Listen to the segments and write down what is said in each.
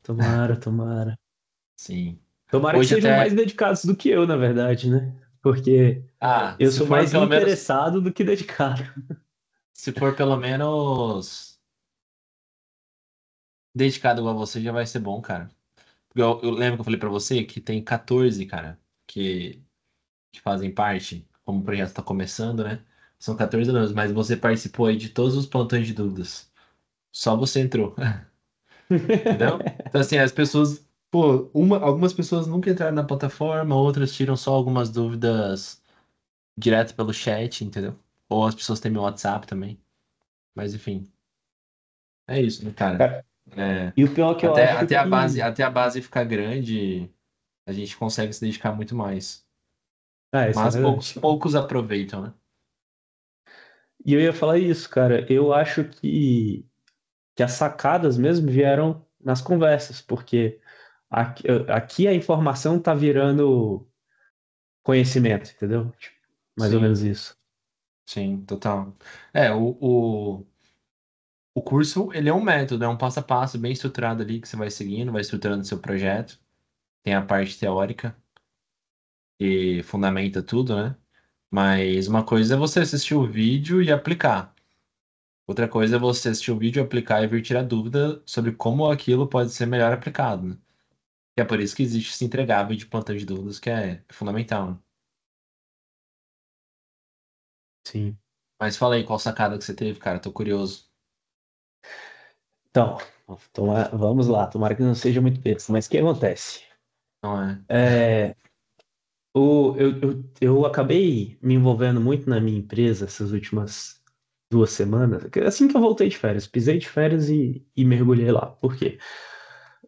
Tomara, tomara. Sim. Tomara que Hoje sejam até. mais dedicados do que eu, na verdade, né? Porque Ah, eu sou mais interessado do que dedicado. se for pelo menos dedicado igual você, já vai ser bom, cara. Porque eu lembro que eu falei pra você que tem 14, cara, que fazem parte, como o projeto tá começando, né? São 14 anos, mas você participou aí de todos os plantões de dúvidas. Só você entrou, entendeu? Então, assim, as pessoas, pô, algumas pessoas nunca entraram na plataforma, outras tiram só algumas dúvidas direto pelo chat, entendeu? Ou as pessoas têm meu WhatsApp também. Mas, enfim, é isso, né, cara? Cara, É, e o pior é que eu acho que. até a base ficar grande, a gente consegue se dedicar muito mais. Ah, isso é Mas verdade. poucos aproveitam, né? E eu ia falar isso, cara. Eu acho que as sacadas mesmo vieram nas conversas, porque aqui a informação tá virando conhecimento, entendeu? Tipo, mais ou menos Sim, isso. sim, total. É, o curso, ele é um método, é um passo a passo bem estruturado ali que você vai seguindo, vai estruturando seu projeto. Tem a parte teórica que fundamenta tudo, né? Mas uma coisa é você assistir o vídeo e aplicar. Outra coisa é você assistir o vídeo, aplicar e vir tirar dúvida sobre como aquilo pode ser melhor aplicado, né? E é por isso que existe esse entregável de plantão de dúvidas, que é fundamental, né? Sim. Mas fala aí, qual sacada que você teve, cara? Tô curioso. Então, vamos lá. Tomara que não seja muito besta, mas o que acontece? Não é? É, eu acabei me envolvendo muito na minha empresa essas últimas 2 semanas. Assim que eu voltei de férias, pisei de férias e mergulhei lá. Por quê?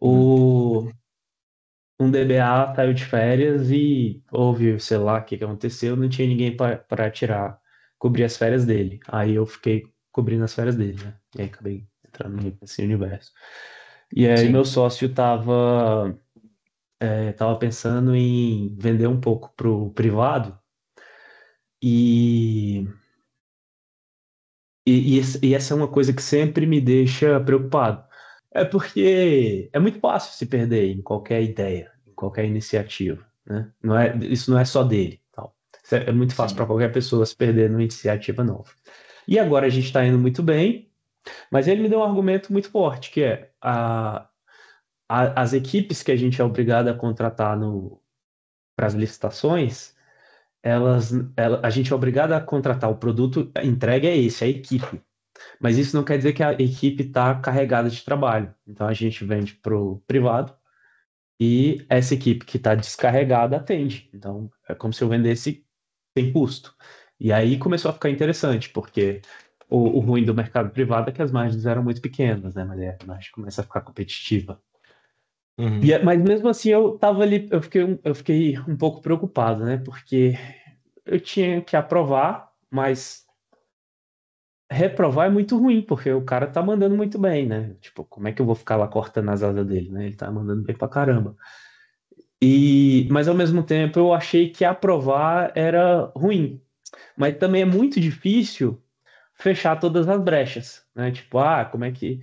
Hum. O, um DBA saiu de férias e houve, sei lá, o que que aconteceu, não tinha ninguém para tirar, cobrir as férias dele. Aí eu fiquei cobrindo as férias dele, né? E aí acabei entrando nesse universo. E aí meu Sim. sócio tava pensando em vender um pouco pro privado e, e essa é uma coisa que sempre me deixa preocupado. É porque é muito fácil se perder em qualquer ideia, em qualquer iniciativa, né? Isso não é só dele, tal. É muito fácil para Sim. qualquer pessoa se perder numa iniciativa nova. E agora a gente está indo muito bem, mas ele me deu um argumento muito forte, que é as equipes que a gente é obrigado a contratar para as licitações, a gente é obrigado a contratar o produto, a entrega é esse, a equipe. Mas isso não quer dizer que a equipe está carregada de trabalho. Então a gente vende para o privado e essa equipe que está descarregada atende. Então é como se eu vendesse sem custo. E aí começou a ficar interessante, porque o ruim do mercado privado é que as margens eram muito pequenas, né? Mas a margem começa a ficar competitiva. Uhum. Mas mesmo assim eu tava ali, eu fiquei um pouco preocupado, né? Porque eu tinha que aprovar, mas reprovar é muito ruim, porque o cara tá mandando muito bem, né? Tipo, como é que eu vou ficar lá cortando as asas dele, né? Ele tá mandando bem pra caramba. Mas ao mesmo tempo eu achei que aprovar era ruim. Mas também é muito difícil fechar todas as brechas, né? Tipo, como é que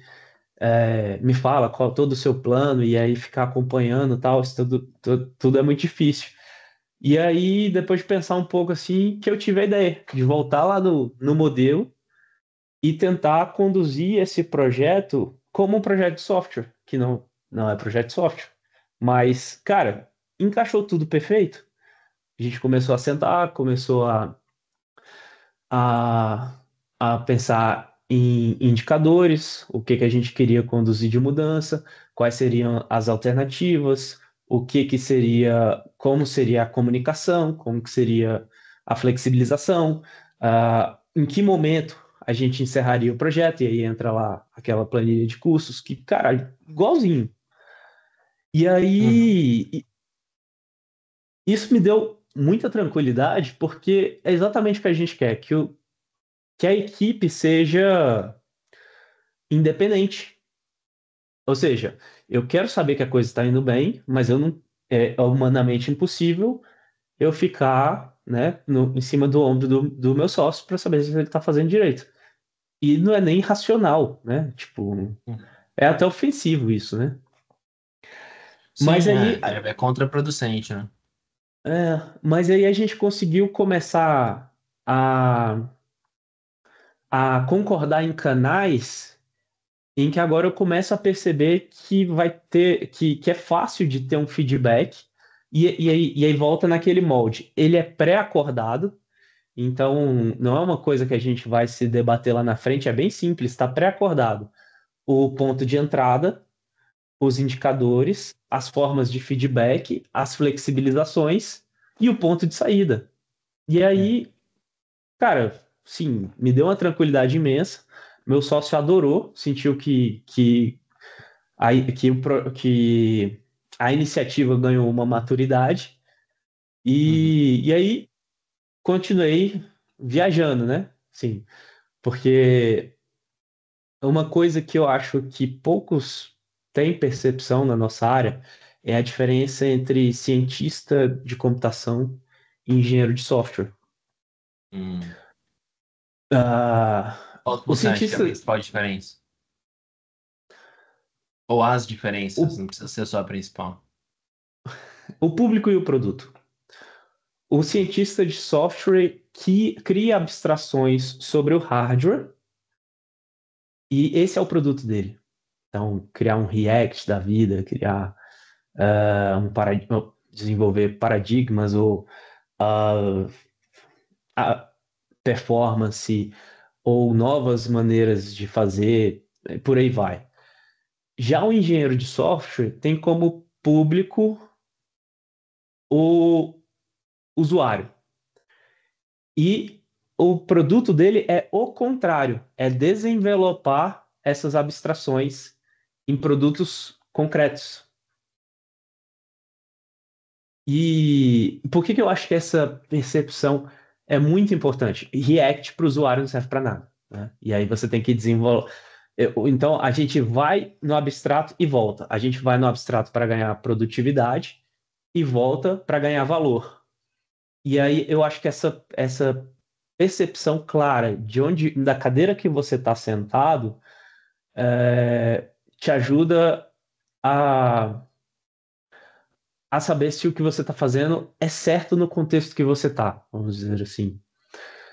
me fala qual todo o seu plano e aí ficar acompanhando tal, isso tudo é muito difícil. E aí, depois de pensar um pouco assim, que eu tive a ideia de voltar lá no modelo e tentar conduzir esse projeto como um projeto de software, que não é projeto de software. Mas, cara, encaixou tudo perfeito. A gente começou a sentar, começou a, a pensar em indicadores, o que que a gente queria conduzir de mudança, quais seriam as alternativas, o que que seria, como seria a comunicação, como que seria a flexibilização, em que momento a gente encerraria o projeto, e aí entra lá aquela planilha de custos, que, cara, igualzinho. E Uhum. aí, isso me deu muita tranquilidade, porque é exatamente o que a gente quer, que a equipe seja independente. Ou seja, eu quero saber que a coisa está indo bem, mas eu não, é humanamente impossível eu ficar, né, em cima do ombro do meu sócio para saber se ele está fazendo direito. E não é nem racional, né? Tipo, Uhum. é até ofensivo isso, né? Mas Sim, aí, é contraproducente, né? mas aí a gente conseguiu começar a, a concordar em canais em que agora eu começo a perceber que vai ter, que é fácil de ter um feedback, e aí volta naquele molde. Ele é pré-acordado, então não é uma coisa que a gente vai se debater lá na frente, é bem simples, está pré-acordado. O ponto de entrada, os indicadores, as formas de feedback, as flexibilizações e o ponto de saída. E Sim. aí, cara, sim, me deu uma tranquilidade imensa. Meu sócio adorou, sentiu que a iniciativa ganhou uma maturidade. Uhum. E aí continuei viajando, né? Sim, porque uma coisa que eu acho que poucos têm percepção na nossa área é a diferença entre cientista de computação e engenheiro de software. Hum. Qual que O você acha que é a cientista, principal diferença? Ou as diferenças, o, não precisa ser só a principal. o público e o produto. O cientista de software que cria abstrações sobre o hardware e esse é o produto dele. Então, criar um React da vida, criar desenvolver paradigmas ou ah, a performance ou novas maneiras de fazer, por aí vai. Já o engenheiro de software tem como público o usuário. E o produto dele é o contrário, é desenvelopar essas abstrações em produtos concretos. E por que que eu acho que essa percepção é muito importante? React para o usuário não serve para nada, né? E aí você tem que desenvolver. Então a gente vai no abstrato e volta. A gente vai no abstrato para ganhar produtividade e volta para ganhar valor. E aí eu acho que essa percepção clara de onde, da cadeira que você está sentado, te ajuda a, a saber se o que você está fazendo é certo no contexto que você está, vamos dizer assim.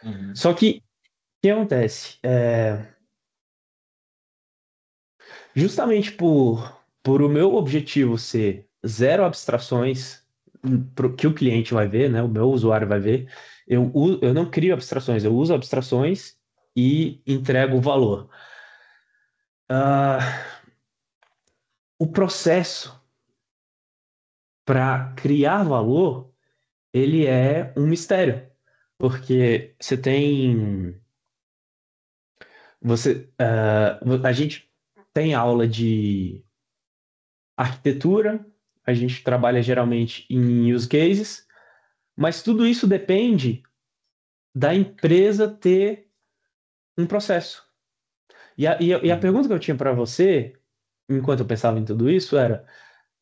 Uhum. Só que o que acontece? Justamente por o meu objetivo ser zero abstrações que o cliente vai ver, né? O meu usuário vai ver, eu não crio abstrações, eu uso abstrações e entrego o valor. Ah, o processo para criar valor, ele é um mistério, porque a gente tem aula de arquitetura, a gente trabalha geralmente em use cases, mas tudo isso depende da empresa ter um processo. E a Uhum. pergunta que eu tinha para você, enquanto eu pensava em tudo isso, era,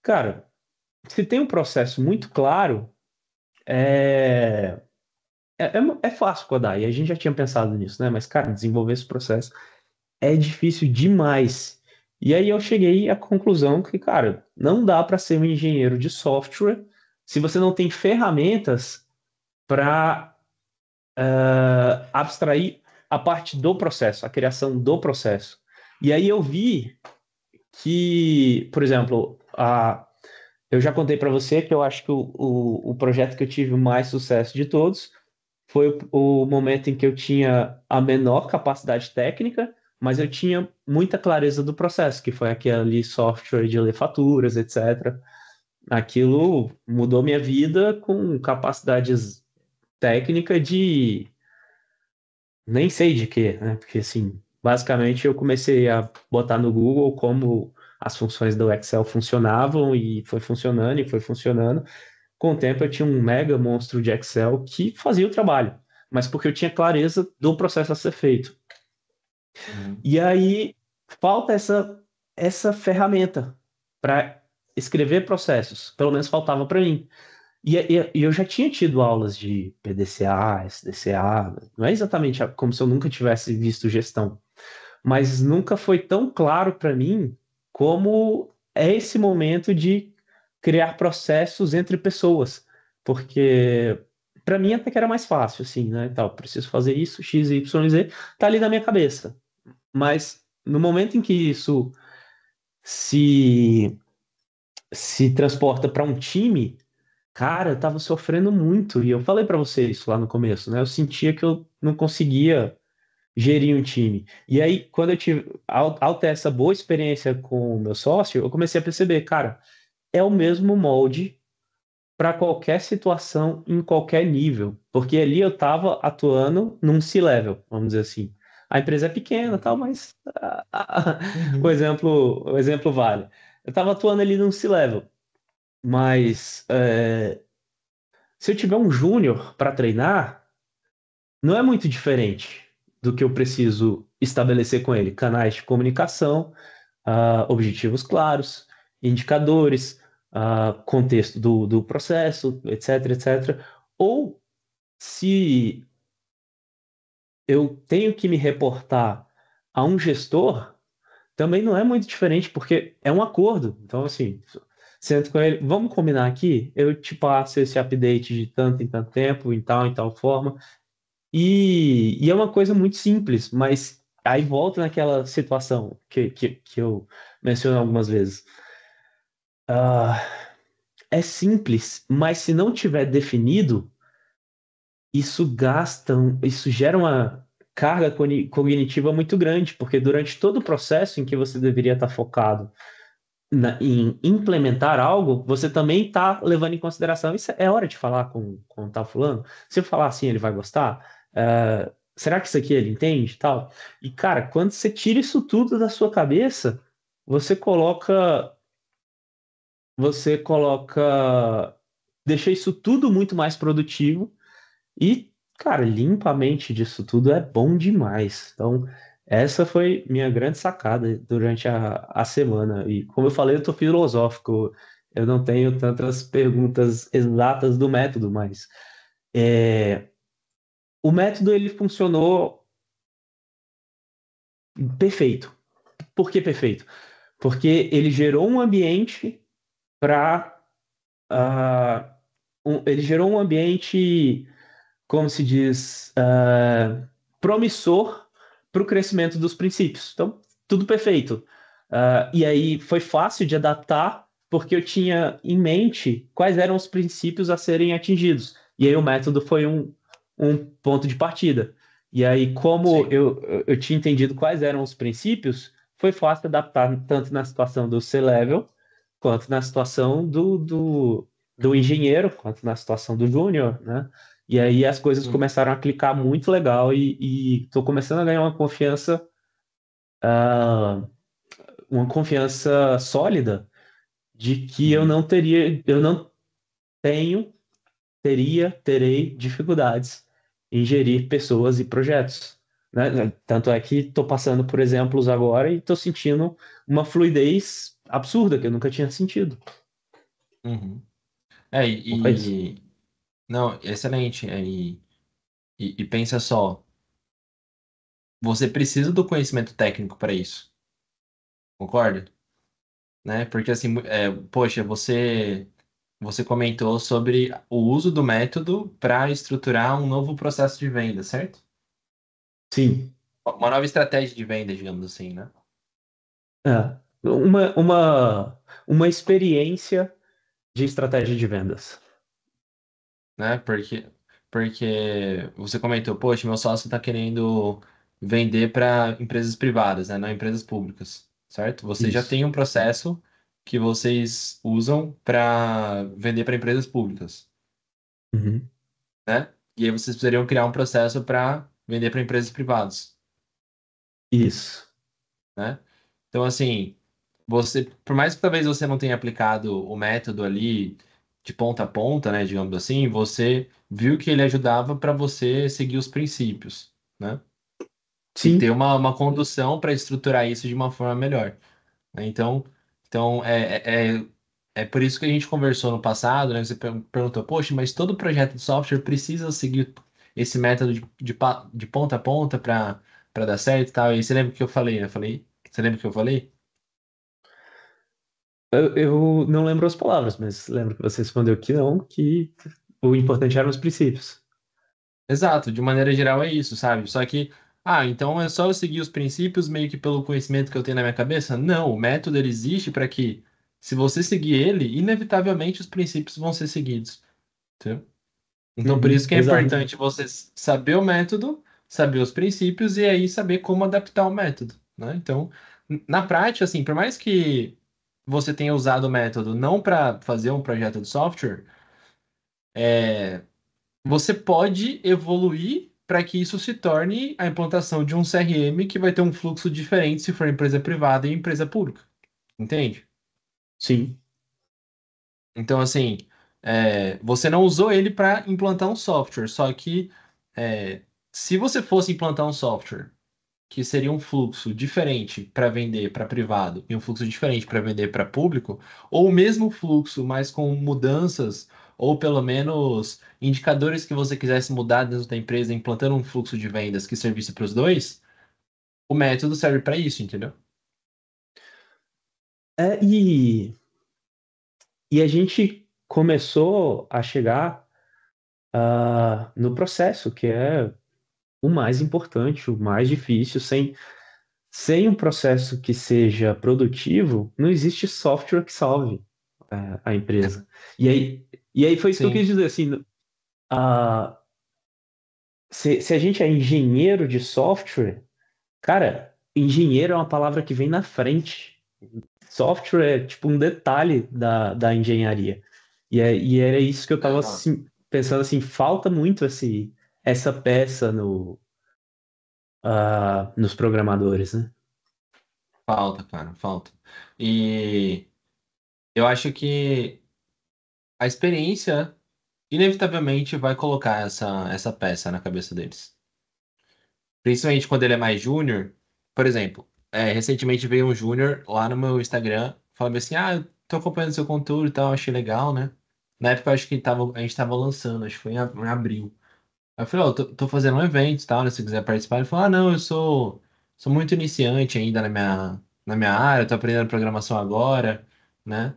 cara, se tem um processo muito claro, é, é fácil codar, e a gente já tinha pensado nisso, né? Mas, cara, desenvolver esse processo é difícil demais. E aí eu cheguei à conclusão que, cara, não dá para ser um engenheiro de software se você não tem ferramentas para abstrair a parte do processo, a criação do processo. E aí eu vi que, por exemplo, eu já contei para você que eu acho que o projeto que eu tive mais sucesso de todos foi o momento em que eu tinha a menor capacidade técnica, mas eu tinha muita clareza do processo, que foi aquele software de ler faturas, etc. Aquilo mudou minha vida com capacidades técnicas de nem sei de quê, né? Porque assim, basicamente eu comecei a botar no Google como as funções do Excel funcionavam e foi funcionando e foi funcionando. Com o tempo eu tinha um mega monstro de Excel que fazia o trabalho, mas porque eu tinha clareza do processo a ser feito. Uhum. E aí falta essa ferramenta para escrever processos, pelo menos faltava para mim. E eu já tinha tido aulas de PDCA, SDCA, não é exatamente como se eu nunca tivesse visto gestão, mas nunca foi tão claro para mim como é esse momento de criar processos entre pessoas, porque para mim até que era mais fácil, assim, né? Tal, preciso fazer isso, X, Y, Z, tá ali na minha cabeça. Mas no momento em que isso se, se transporta para um time, cara, eu tava sofrendo muito. E eu falei para você isso lá no começo, né? Eu sentia que eu não conseguia gerir um time. E aí, quando eu tive, ao ter essa boa experiência com o meu sócio, eu comecei a perceber, cara, é o mesmo molde para qualquer situação, em qualquer nível. Porque ali eu estava atuando num C-level, vamos dizer assim. A empresa é pequena, tal, Uhum. mas Uhum. o exemplo vale. Eu estava atuando ali num C-level, mas se eu tiver um júnior para treinar, não é muito diferente do que eu preciso estabelecer com ele. Canais de comunicação, objetivos claros, indicadores, contexto do processo, etc, etc. Ou se eu tenho que me reportar a um gestor, também não é muito diferente, porque é um acordo. Então, assim, sento com ele, vamos combinar aqui, eu te passo esse update de tanto em tanto tempo, em tal forma. E é uma coisa muito simples, mas aí volta naquela situação que eu menciono algumas vezes. É simples, mas se não tiver definido, isso gera uma carga cognitiva muito grande, porque durante todo o processo em que você deveria estar focado em implementar algo, você também está levando em consideração, isso é hora de falar com tal fulano? Se eu falar assim, ele vai gostar? Será que isso aqui ele entende? Tal? E, cara, quando você tira isso tudo da sua cabeça, você você coloca, deixa isso tudo muito mais produtivo e, cara, limpa a mente disso tudo é bom demais. Então, essa foi minha grande sacada durante a semana. E, como eu falei, eu tô filosófico, eu não tenho tantas perguntas exatas do método, mas é, o método ele funcionou perfeito. Por que perfeito? Porque ele gerou um ambiente para. Ele gerou um ambiente, como se diz, promissor para o crescimento dos princípios. Então, tudo perfeito. E aí foi fácil de adaptar, porque eu tinha em mente quais eram os princípios a serem atingidos. E aí o método foi um ponto de partida. E aí, como Sim. eu tinha entendido quais eram os princípios, foi fácil adaptar tanto na situação do C-Level, quanto na situação do engenheiro, quanto na situação do júnior, né? E aí as coisas Uhum. começaram a clicar muito legal e estou começando a ganhar uma confiança sólida de que Uhum. eu não tenho, terei dificuldades em gerir pessoas e projetos. Né? Tanto é que estou passando por exemplos agora e estou sentindo uma fluidez absurda que eu nunca tinha sentido. Uhum. Não foi isso? Não, excelente. E pensa só, você precisa do conhecimento técnico para isso, concorda? Né? Porque assim, poxa, você comentou sobre o uso do método para estruturar um novo processo de venda, certo? Sim. Uma nova estratégia de venda, digamos assim, né? É. Uma experiência de estratégia de vendas. Né? Porque você comentou, poxa, meu sócio está querendo vender para empresas privadas, né? Não empresas públicas, certo? Você já Isso. tem um processo que vocês usam para vender para empresas públicas, Uhum. né? E aí vocês precisariam criar um processo para vender para empresas privadas, Isso. né? Então, assim, você, por mais que talvez você não tenha aplicado o método ali de ponta a ponta, né, digamos assim, você viu que ele ajudava para você seguir os princípios, né? E ter Sim. uma condução para estruturar isso de uma forma melhor, né? Então, é por isso que a gente conversou no passado, né? Você perguntou, poxa, mas todo projeto de software precisa seguir esse método de ponta a ponta para dar certo e tal. E você lembra o que eu falei, né? Você lembra o que eu falei? Eu não lembro as palavras, mas lembro que você respondeu que não, que o importante eram os princípios. Exato, de maneira geral é isso, sabe? Só que, então é só eu seguir os princípios meio que pelo conhecimento que eu tenho na minha cabeça? Não, o método ele existe para que, se você seguir ele, inevitavelmente os princípios vão ser seguidos, entendeu? Então, por isso Uhum, que é exato. importante você saber o método, saber os princípios e aí saber como adaptar o método, né? Então, na prática, assim, por mais que você tenha usado o método não para fazer um projeto de software, você pode evoluir para que isso se torne a implantação de um CRM que vai ter um fluxo diferente se for empresa privada e empresa pública, entende? Sim, Então, assim, você não usou ele para implantar um software, só que se você fosse implantar um software que seria um fluxo diferente para vender para privado e um fluxo diferente para vender para público, ou o mesmo fluxo, mas com mudanças, ou pelo menos indicadores que você quisesse mudar dentro da empresa, implantando um fluxo de vendas que servisse para os dois, o método serve para isso, entendeu? e a gente começou a chegar no processo, que é o mais importante, o mais difícil. Sem um processo que seja produtivo, não existe software que salve a empresa. E aí, e aí foi isso que eu Sim, quis dizer, assim, ah, se a gente é engenheiro de software, cara, engenheiro é uma palavra que vem na frente. Software é tipo um detalhe da engenharia. E era isso que eu tava exato. assim, pensando assim, falta muito essa peça nos programadores, né? Falta, cara, falta. E eu acho que a experiência inevitavelmente vai colocar essa peça na cabeça deles. Principalmente quando ele é mais júnior. Por exemplo, recentemente veio um júnior lá no meu Instagram, falando assim: eu tô acompanhando seu conteúdo e tal, achei legal, né? Na época eu acho que a gente tava lançando, acho que foi em abril. Aí eu falei: tô fazendo um evento e tal, né? Se você quiser participar. Ele falou: não, sou muito iniciante ainda na minha área, tô aprendendo programação agora, né?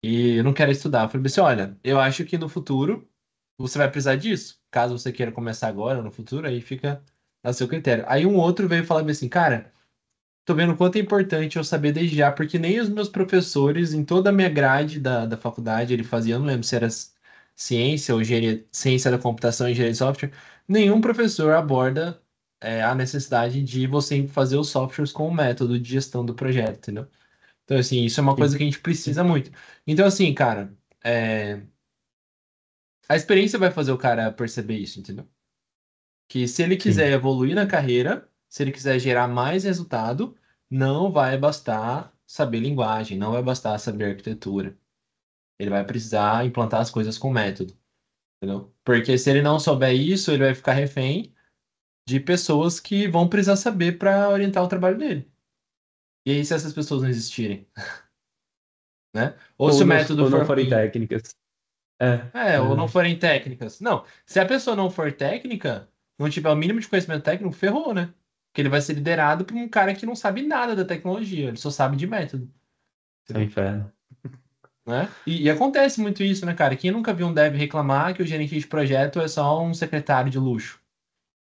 E eu não quero estudar. Eu falei assim: olha, eu acho que no futuro você vai precisar disso. Caso você queira começar agora ou no futuro, aí fica a seu critério. Aí um outro veio falar assim: cara, tô vendo o quanto é importante eu saber desde já, porque nem os meus professores, em toda a minha grade da faculdade, ele fazia, eu não lembro se era ciência ou engenharia, ciência da computação e engenharia de software, nenhum professor aborda a necessidade de você fazer os softwares com o método de gestão do projeto, entendeu? Então, assim, isso é uma coisa Sim, que a gente precisa muito. Então, assim, cara, a experiência vai fazer o cara perceber isso, entendeu? Que se ele quiser sim, evoluir na carreira, se ele quiser gerar mais resultado, não vai bastar saber linguagem, não vai bastar saber arquitetura. Ele vai precisar implantar as coisas com método, entendeu? Porque se ele não souber isso, ele vai ficar refém de pessoas que vão precisar saber para orientar o trabalho dele. E aí, se essas pessoas não existirem, né? Ou se o método ou não for forem ruim, técnicas. É, ou não verdade. forem técnicas. Não, se a pessoa não for técnica, não tiver o mínimo de conhecimento técnico, ferrou, né? Porque ele vai ser liderado por um cara que não sabe nada da tecnologia, ele só sabe de método, É um entendeu? inferno. Né? E acontece muito isso, né, cara? Quem nunca viu um dev reclamar que o gerente de projeto é só um secretário de luxo,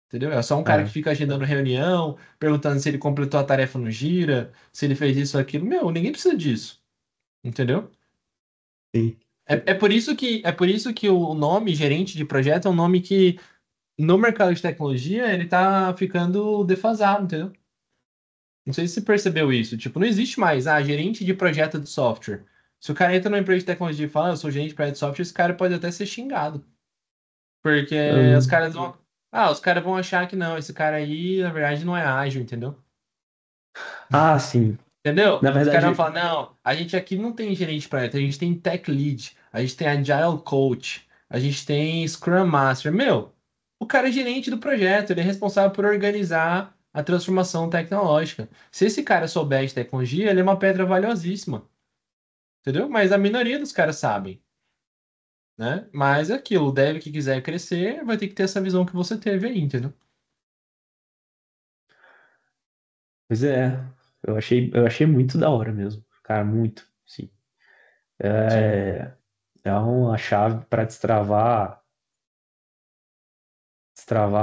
entendeu? É só um cara que É, fica agendando reunião, perguntando se ele completou a tarefa no Gira, se ele fez isso ou aquilo. Meu, ninguém precisa disso, entendeu? sim. É por isso que o nome gerente de projeto é um nome que no mercado de tecnologia, ele tá ficando defasado, entendeu? Não sei se você percebeu isso. Tipo, não existe mais, gerente de projeto de software. Se o cara entra numa empresa de tecnologia e fala, eu sou gerente de projeto de software, esse cara pode até ser xingado. Porque os Hum, caras vão. Os caras vão achar que não, esse cara aí, na verdade, não é ágil, entendeu? sim. Entendeu? Na Os caras vão verdade, falar, não, a gente aqui não tem gerente de projeto, a gente tem tech lead, a gente tem agile coach, a gente tem scrum master. Meu, o cara é gerente do projeto, ele é responsável por organizar a transformação tecnológica. Se esse cara souber de tecnologia, ele é uma pedra valiosíssima, entendeu? Mas a minoria dos caras sabem, né? Mas é aquilo, o dev que quiser crescer vai ter que ter essa visão que você teve aí, entendeu? pois é, eu achei muito da hora mesmo. Cara, muito, sim. Sim, É uma chave para destravar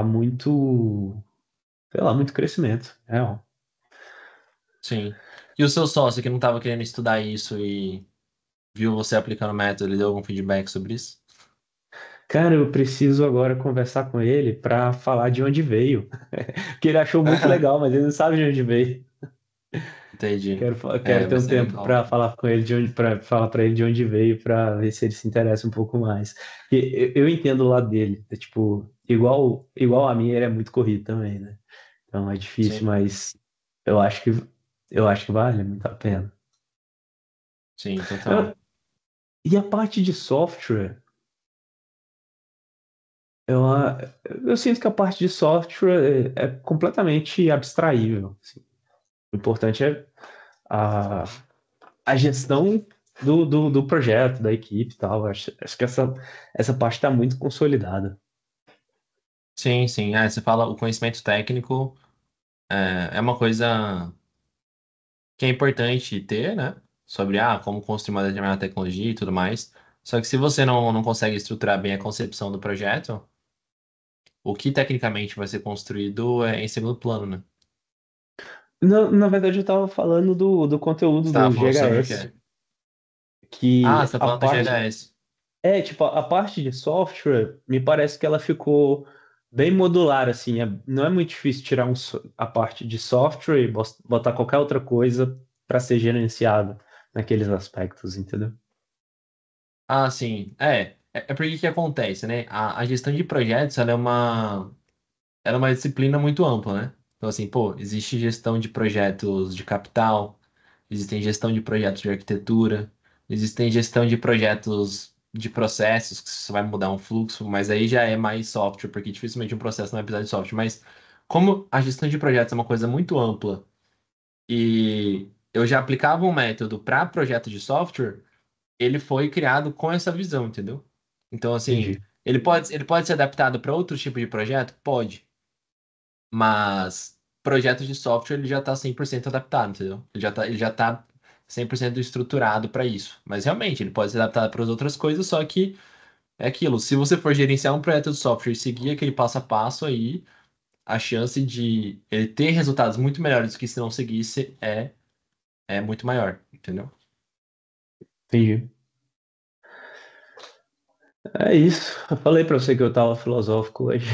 muito, sei lá, muito crescimento. É, ó. sim. E o seu sócio que não estava querendo estudar isso e viu você aplicando o método, ele deu algum feedback sobre isso? Cara, eu preciso agora conversar com ele para falar de onde veio. Que ele achou muito legal, mas ele não sabe de onde veio. Entendi. Quero É, ter vai um ser tempo legal. para falar com ele de onde, para falar para ele de onde veio, para ver se ele se interessa um pouco mais. E eu entendo o lado dele, é, tipo, igual a mim, ele é muito corrido também, né? Então é difícil, Sim, mas eu acho que eu acho que vale muito a pena. sim, total. Eu- e a parte de software, eu, a- eu sinto que a parte de software é completamente abstraível, assim. O importante é a, a gestão do projeto, da equipe e tal. Acho que essa parte está muito consolidada. Sim, sim. É, você fala, o conhecimento técnico é uma coisa que é importante ter, né? Sobre como construir uma determinada tecnologia e tudo mais. Só que se você não consegue estruturar bem a concepção do projeto, o que tecnicamente vai ser construído é em segundo plano, né? Na verdade, eu estava falando do Você conteúdo estava do falando sobre o GHS, quê? Ah, que você está a falando do parte. GHS. Tipo, a parte de software, me parece que ela ficou bem modular, assim. Não é muito difícil tirar a parte de software e botar qualquer outra coisa para ser gerenciada naqueles aspectos, entendeu? Ah, sim. É porque que acontece, né? A gestão de projetos, ela é uma disciplina muito ampla, né? Então, assim, pô, existe gestão de projetos de capital, existem gestão de projetos de arquitetura, existem gestão de projetos de processos, que você vai mudar um fluxo, mas aí já é mais software, porque dificilmente um processo não vai precisar de software. Mas como a gestão de projetos é uma coisa muito ampla e eu já aplicava um método para projeto de software, ele foi criado com essa visão, entendeu? Então, assim, Entendi, ele pode ser adaptado para outro tipo de projeto? Pode. Mas projeto de software ele já está 100% adaptado, entendeu? Ele já tá 100% estruturado para isso. Mas realmente, ele pode ser adaptado para as outras coisas, só que é aquilo. Se você for gerenciar um projeto de software e seguir aquele passo a passo aí, a chance de ele ter resultados muito melhores do que se não seguisse é muito maior, entendeu? entendi. É isso. Eu falei para você que eu tava filosófico hoje.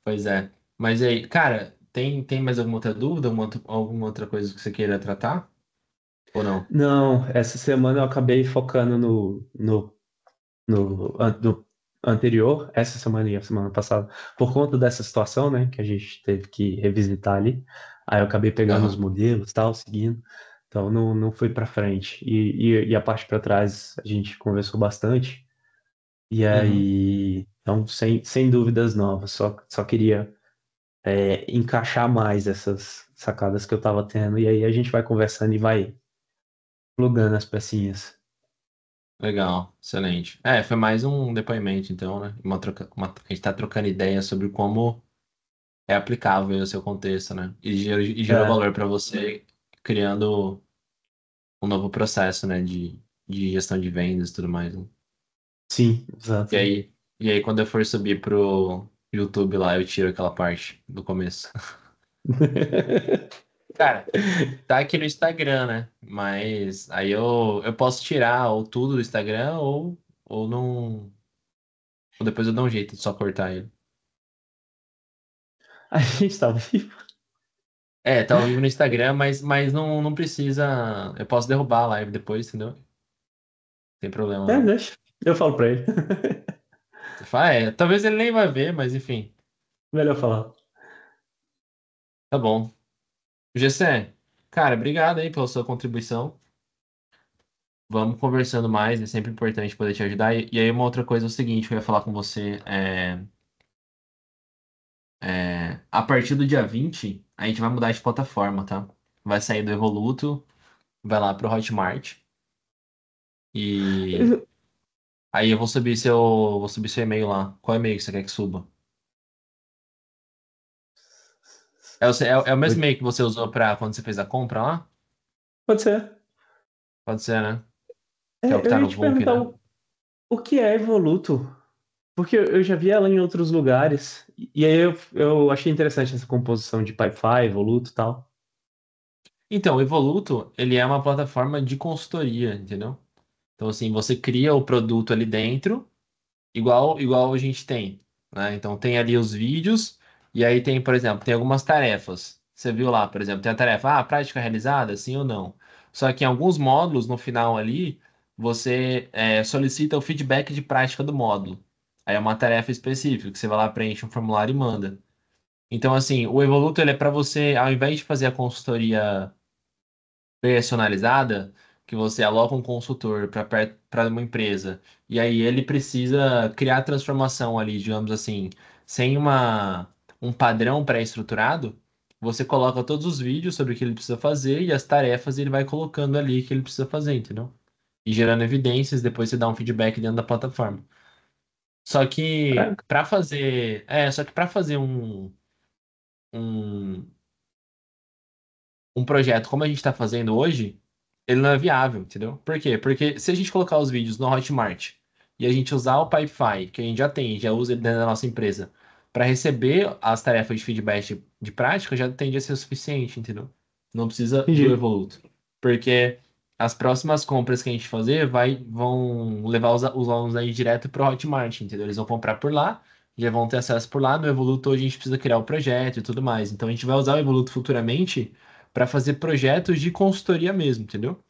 Pois é. Mas e aí, cara, tem mais alguma outra dúvida, alguma outra coisa que você queira tratar? Ou não? Não, essa semana eu acabei focando no anterior, essa semana e a semana passada, por conta dessa situação, né, que a gente teve que revisitar ali. Aí eu acabei pegando os Aham. modelos, tal, seguindo. Então não fui para frente. E a parte para trás a gente conversou bastante. E Uhum. aí, então, sem dúvidas novas. Só queria encaixar mais essas sacadas que eu estava tendo. E aí a gente vai conversando e vai plugando as pecinhas. Legal, excelente. É, foi mais um depoimento, então, né? A gente tá trocando ideias sobre como é aplicável o seu contexto, né? E gerou É, valor para você, criando um novo processo, né? De gestão de vendas e tudo mais, né? sim, E exato. aí, e aí, quando eu for subir pro YouTube lá, eu tiro aquela parte do começo. Cara, tá aqui no Instagram, né? Mas aí eu posso tirar ou tudo do Instagram ou não. Ou depois eu dou um jeito de só cortar ele. A gente tá vivo. É, tá ao vivo no Instagram, mas não precisa. Eu posso derrubar a live depois, entendeu? Não tem problema não. Deixa. Eu falo pra ele. Você fala, talvez ele nem vai ver, mas enfim, Melhor falar. tá bom. Gessé, cara, obrigado aí pela sua contribuição. Vamos conversando mais, é sempre importante poder te ajudar. E aí, uma outra coisa é o seguinte, que eu ia falar com você a partir do dia 20 a gente vai mudar de plataforma, tá? Vai sair do Evoluto, vai lá pro Hotmart. E aí eu vou subir seu e-mail lá. Qual e-mail que você quer que suba? É o mesmo Oi. e-mail que você usou para quando você fez a compra lá? Pode ser. Pode ser, né? Que é o que É, eu tá ia no te VUMP, perguntar né? o que é Evoluto, porque eu já vi ela em outros lugares, e aí eu achei interessante essa composição de Pipefy, Evoluto e tal. Então, o Evoluto, ele é uma plataforma de consultoria, entendeu? Então, assim, você cria o produto ali dentro, igual a gente tem, né? Então, tem ali os vídeos, e aí tem, por exemplo, tem algumas tarefas. Você viu lá, por exemplo, tem a tarefa, prática realizada, sim ou não. Só que em alguns módulos, no final ali, você solicita o feedback de prática do módulo. Aí é uma tarefa específica, que você vai lá, preenche um formulário e manda. Então, assim, o Evoluto, ele é para você, ao invés de fazer a consultoria personalizada, que você aloca um consultor para uma empresa, e aí ele precisa criar a transformação ali, digamos assim, sem um padrão pré-estruturado, você coloca todos os vídeos sobre o que ele precisa fazer e as tarefas ele vai colocando ali que ele precisa fazer, entendeu? E gerando evidências, depois você dá um feedback dentro da plataforma. Caraca, Só que para fazer um um projeto como a gente está fazendo hoje, ele não é viável, entendeu? Por quê? Porque se a gente colocar os vídeos no Hotmart e a gente usar o Pipefy, que a gente já tem, já usa ele dentro da nossa empresa, para receber as tarefas de feedback de prática, já tende a ser o suficiente, entendeu? Não precisa do entendi. Evoluto. Porque as próximas compras que a gente fazer vão levar os alunos aí direto para o Hotmart, entendeu? Eles vão comprar por lá, já vão ter acesso por lá. No Evoluto hoje a gente precisa criar o projeto e tudo mais. Então a gente vai usar o Evoluto futuramente para fazer projetos de consultoria mesmo, entendeu?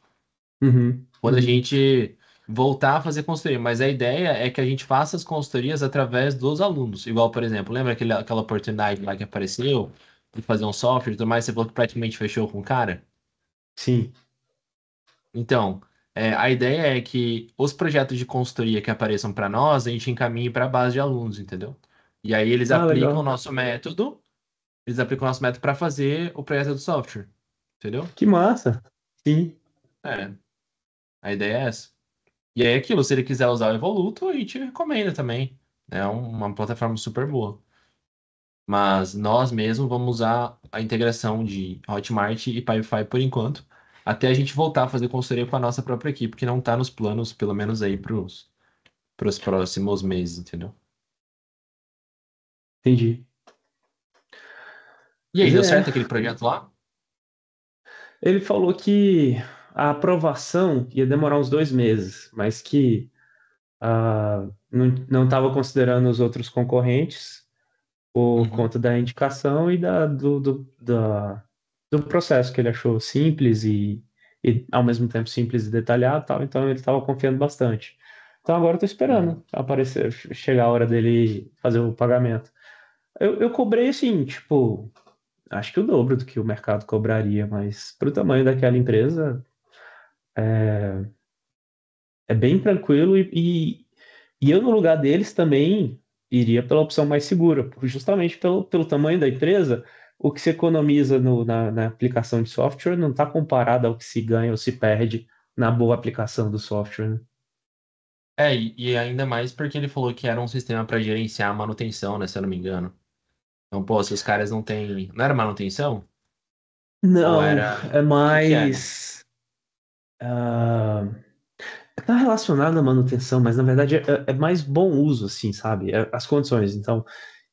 Uhum, Quando a uhum. gente voltar a fazer consultoria, mas a ideia é que a gente faça as consultorias através dos alunos. Igual, por exemplo, lembra aquela oportunidade lá que apareceu de fazer um software e tudo mais, você falou que praticamente fechou com o cara? Sim. Então, a ideia é que os projetos de consultoria que apareçam para nós, a gente encaminhe para a base de alunos, entendeu? E aí Ah, legal. eles aplicam o nosso método para fazer o projeto do software, entendeu? Que massa. Sim. É, a ideia é essa. E aí, aquilo, se ele quiser usar o Evoluto, a gente recomenda também. É uma plataforma super boa. Mas nós mesmos vamos usar a integração de Hotmart e Pipefy por enquanto, até a gente voltar a fazer consultoria com a nossa própria equipe, que não está nos planos, pelo menos aí pros próximos meses, entendeu? Entendi. E aí, Mas deu é. certo aquele projeto lá? Ele falou que a aprovação ia demorar uns 2 meses, mas que não estava considerando os outros concorrentes por Uhum. conta da indicação e do processo que ele achou simples e ao mesmo tempo simples e detalhado, tal. Então ele estava confiando bastante. Então agora eu estou Uhum. esperando aparecer, chegar a hora dele fazer o pagamento. Eu cobrei assim, tipo, acho que o dobro do que o mercado cobraria, mas para o tamanho daquela empresa é bem tranquilo e eu no lugar deles também iria pela opção mais segura, justamente pelo tamanho da empresa, o que se economiza na aplicação de software não está comparado ao que se ganha ou se perde na boa aplicação do software, né? E ainda mais porque ele falou que era um sistema para gerenciar a manutenção, né, se eu não me engano. Então, pô, se os caras não têm. Não era manutenção? Ou Não, era. é O que que era? mais. Está relacionado à manutenção, mas na verdade é mais bom uso, assim, sabe? As condições. Então,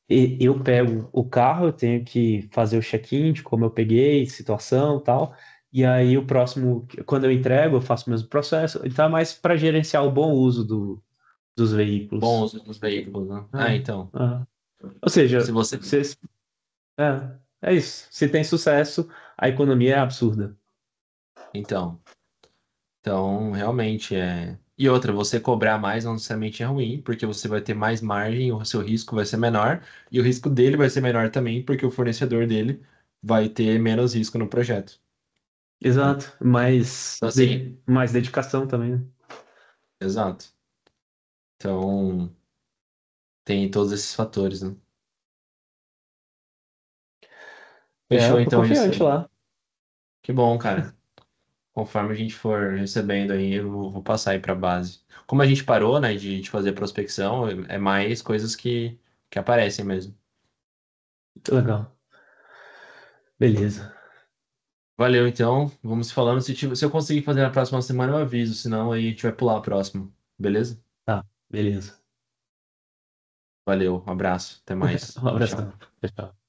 eu pego o carro, eu tenho que fazer o check-in de como eu peguei, situação, tal. E aí o próximo, quando eu entrego, eu faço o mesmo processo. Então é mais para gerenciar o bom uso dos Bom veículos. uso dos veículos, né? Ah, Então. ah. Ou Se seja, você. é isso. Se tem sucesso, a economia é absurda. Então. Então, realmente é. E outra, você cobrar mais não necessariamente é ruim, porque você vai ter mais margem, o seu risco vai ser menor, e o risco dele vai ser menor também, porque o fornecedor dele vai ter menos risco no projeto, né? Exato. Então, assim, Mais dedicação também, né? exato. Então, tem todos esses fatores, né? É, Fechou eu tô então, confiante Giovanni. lá. Que bom, cara. Conforme a gente for recebendo aí, eu vou passar aí para base. Como a gente parou, né, de fazer prospecção, é mais coisas que aparecem mesmo. Legal. Beleza. Valeu, então. Vamos se falando. Se eu conseguir fazer na próxima semana, eu aviso. Senão, aí a gente vai pular a próxima. Beleza? Tá, beleza. Valeu, um abraço. Até mais. Um Tchau, tchau. abração. Tchau, tchau.